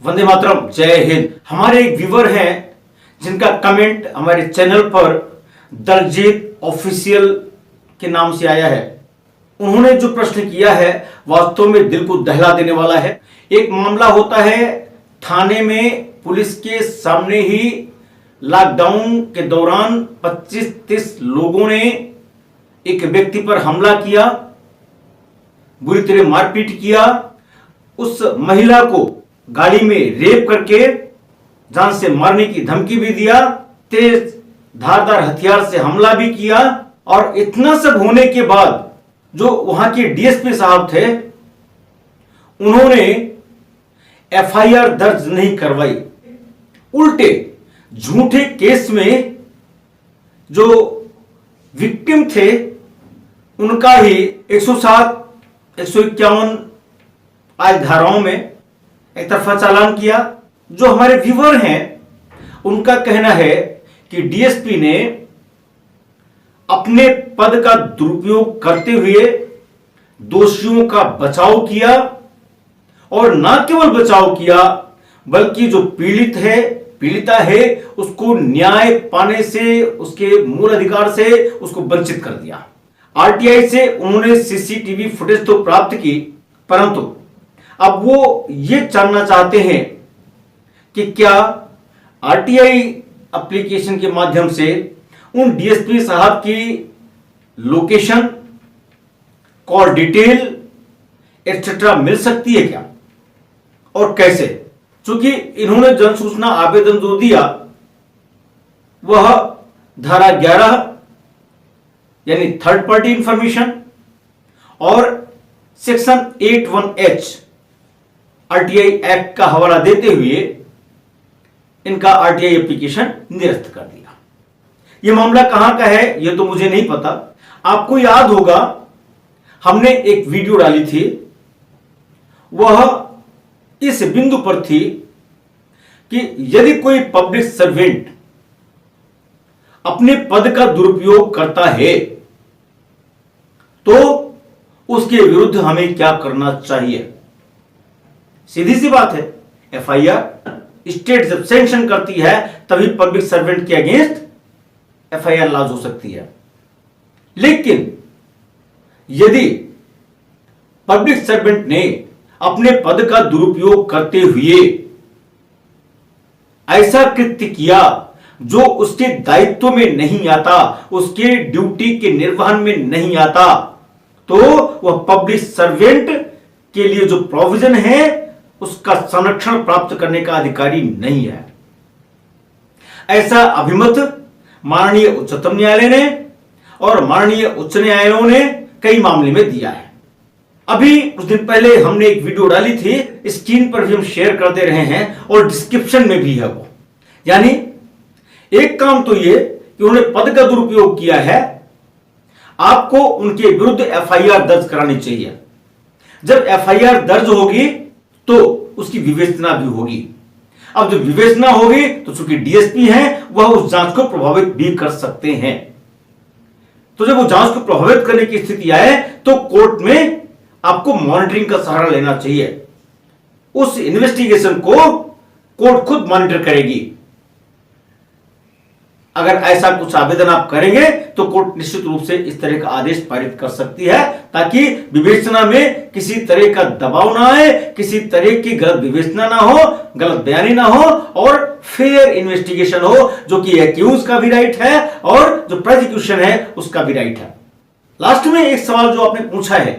वंदे मातरम, जय हिंद। हमारे एक व्यूवर हैं जिनका कमेंट हमारे चैनल पर दलजीत ऑफिशियल के नाम से आया है। उन्होंने जो प्रश्न किया है वास्तव में दिल को दहला देने वाला है। एक मामला होता है थाने में, पुलिस के सामने ही लॉकडाउन के दौरान 25-30 लोगों ने एक व्यक्ति पर हमला किया, बुरी तरह मारपीट किया, उस महिला को गाड़ी में रेप करके जान से मारने की धमकी भी दिया, तेज धारदार हथियार से हमला भी किया। और इतना सब होने के बाद जो वहां के डीएसपी साहब थे उन्होंने एफआईआर दर्ज नहीं करवाई, उल्टे झूठे केस में जो विक्टिम थे उनका ही 107, 151 आज धाराओं में एक तरफा चालान किया। जो हमारे व्यूवर हैं उनका कहना है कि डीएसपी ने अपने पद का दुरुपयोग करते हुए दोषियों का बचाव किया, और न केवल बचाव किया बल्कि जो पीड़िता है उसको न्याय पाने से, उसके मूल अधिकार से उसको वंचित कर दिया। आरटीआई से उन्होंने सीसीटीवी फुटेज तो प्राप्त की, परंतु अब वो ये जानना चाहते हैं कि क्या आरटीआई एप्लीकेशन के माध्यम से उन डीएसपी साहब की लोकेशन, कॉल डिटेल एक्सेट्रा मिल सकती है क्या और कैसे। क्योंकि इन्होंने जन सूचना आवेदन जो दिया वह धारा 11 यानी थर्ड पार्टी इंफॉर्मेशन और सेक्शन 81H आरटीआई एक्ट का हवाला देते हुए इनका आरटीआई एप्लीकेशन निरस्त कर दिया। यह मामला कहां का है यह तो मुझे नहीं पता। आपको याद होगा हमने एक वीडियो डाली थी, वह इस बिंदु पर थी कि यदि कोई पब्लिक सर्वेंट अपने पद का दुरुपयोग करता है तो उसके विरुद्ध हमें क्या करना चाहिए। सीधी सी बात है, एफआईआर स्टेट जब सैंक्शन करती है तभी पब्लिक सर्वेंट के अगेंस्ट एफआईआर लॉन्च हो सकती है। लेकिन यदि पब्लिक सर्वेंट ने अपने पद का दुरुपयोग करते हुए ऐसा कृत्य किया जो उसके दायित्व में नहीं आता, उसके ड्यूटी के निर्वहन में नहीं आता, तो वह पब्लिक सर्वेंट के लिए जो प्रोविजन है उसका संरक्षण प्राप्त करने का अधिकारी नहीं है। ऐसा अभिमत माननीय उच्चतम न्यायालय ने और माननीय उच्च न्यायालयों ने कई मामले में दिया है। अभी कुछ दिन पहले हमने एक वीडियो डाली थी, स्क्रीन पर भी हम शेयर करते रहे हैं और डिस्क्रिप्शन में भी है वो। यानी एक काम तो ये कि उन्होंने पद का दुरुपयोग किया है, आपको उनके विरुद्ध एफआईआर दर्ज करानी चाहिए। जब एफआईआर दर्ज होगी तो उसकी विवेचना भी होगी। अब जब विवेचना होगी तो चूंकि डीएसपी हैं वह उस जांच को प्रभावित भी कर सकते हैं। तो जब वो जांच को प्रभावित करने की स्थिति आए तो कोर्ट में आपको मॉनिटरिंग का सहारा लेना चाहिए। उस इन्वेस्टिगेशन को कोर्ट खुद मॉनिटर करेगी। अगर ऐसा कुछ आवेदन आप करेंगे तो कोर्ट निश्चित रूप से इस तरह का आदेश पारित कर सकती है, ताकि विवेचना में किसी तरह का दबाव ना आए, किसी तरह की गलत विवेचना ना हो, गलत बयानी ना हो और फेयर इन्वेस्टिगेशन हो, जो कि एक्यूज का भी राइट है और जो प्रोसिक्यूशन है उसका भी राइट है। लास्ट में एक सवाल जो आपने पूछा है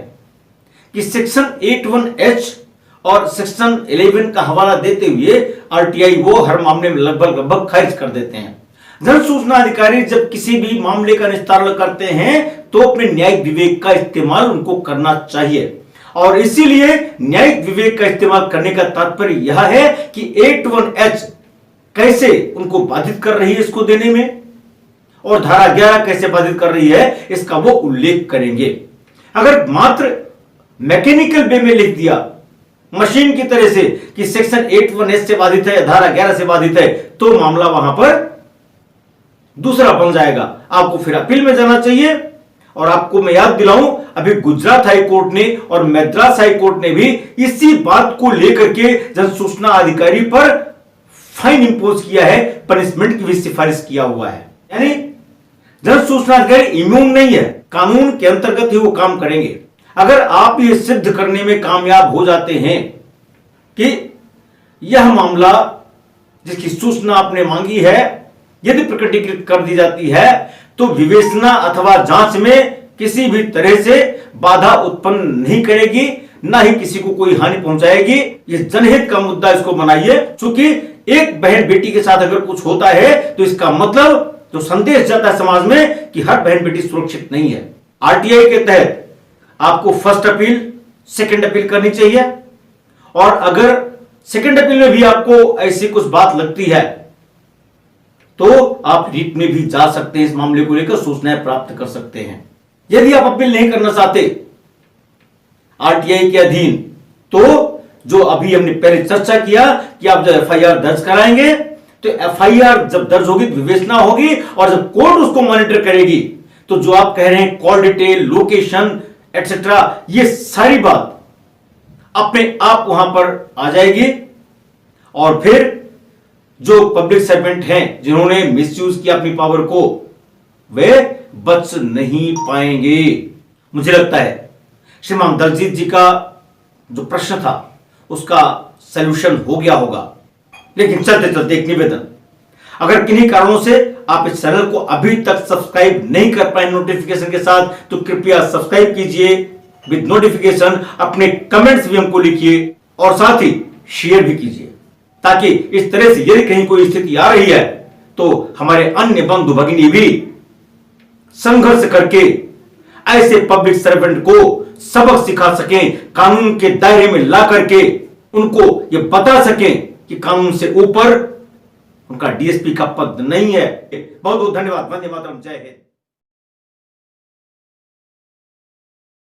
कि सेक्शन 81H और सेक्शन 11 का हवाला देते हुए आरटीआई वो हर मामले में लगभग खारिज कर देते हैं। जन सूचना अधिकारी जब किसी भी मामले का निस्तारण करते हैं तो अपने न्यायिक विवेक का इस्तेमाल उनको करना चाहिए, और इसीलिए न्यायिक विवेक का इस्तेमाल करने का तात्पर्य यह है कि 81H कैसे उनको बाधित कर रही है इसको देने में, और धारा 11 कैसे बाधित कर रही है इसका वो उल्लेख करेंगे। अगर मात्र मैकेनिकल वे में लिख दिया मशीन की तरह से कि सेक्शन 81H से बाधित है, धारा 11 से बाधित है, तो मामला वहां पर दूसरा बन जाएगा। आपको फिर अपील में जाना चाहिए और आपको मैं याद दिलाऊं, अभी गुजरात हाई कोर्ट ने और मद्रास हाई कोर्ट ने भी इसी बात को लेकर के जन सूचना अधिकारी पर फाइन इंपोज किया है, पनिशमेंट की भी सिफारिश किया हुआ है। यानी जन सूचना अधिकारी इम्यून नहीं है, कानून के अंतर्गत ही वो काम करेंगे। अगर आप ये सिद्ध करने में कामयाब हो जाते हैं कि यह मामला जिसकी सूचना आपने मांगी है यदि प्रकटीकृत कर दी जाती है तो विवेचना अथवा जांच में किसी भी तरह से बाधा उत्पन्न नहीं करेगी, ना ही किसी को कोई हानि पहुंचाएगी। ये जनहित का मुद्दा इसको बनाइए, क्योंकि एक बहन बेटी के साथ अगर कुछ होता है तो इसका मतलब जो संदेश जाता है समाज में कि हर बहन बेटी सुरक्षित नहीं है। आरटीआई के तहत आपको फर्स्ट अपील, सेकंड अपील करनी चाहिए, और अगर सेकंड अपील में भी आपको ऐसी कुछ बात लगती है तो आप रीट में भी जा सकते हैं, इस मामले को लेकर सूचनाएं प्राप्त कर सकते हैं। यदि आप अपील नहीं करना चाहते आरटीआई के अधीन, तो जो अभी हमने पहले चर्चा किया कि आप जब एफआईआर दर्ज कराएंगे तो एफआईआर जब दर्ज होगी विवेचना होगी, और जब कोर्ट उसको मॉनिटर करेगी तो जो आप कह रहे हैं कॉल डिटेल, लोकेशन एटसेट्रा, ये सारी बात अपने आप वहां पर आ जाएगी, और फिर जो पब्लिक सर्वेंट हैं जिन्होंने मिसयूज किया अपनी पावर को, वे बच नहीं पाएंगे। मुझे लगता है श्रीमान दलजीत जी का जो प्रश्न था उसका सलूशन हो गया होगा। लेकिन चलते चलते एक निवेदन, अगर किन्हीं कारणों से आप इस चैनल को अभी तक सब्सक्राइब नहीं कर पाए नोटिफिकेशन के साथ, तो कृपया सब्सक्राइब कीजिए विद नोटिफिकेशन, अपने कमेंट्स भी हमको लिखिए और साथ ही शेयर भी कीजिए, ताकि इस तरह से यदि कहीं कोई स्थिति आ रही है तो हमारे अन्य बंधु भगिनी भी संघर्ष करके ऐसे पब्लिक सर्वेंट को सबक सिखा सकें, कानून के दायरे में ला करके उनको यह बता सकें कि कानून से ऊपर उनका डीएसपी का पद नहीं है। बहुत बहुत धन्यवाद। वंदे मातरम। जय हिंद।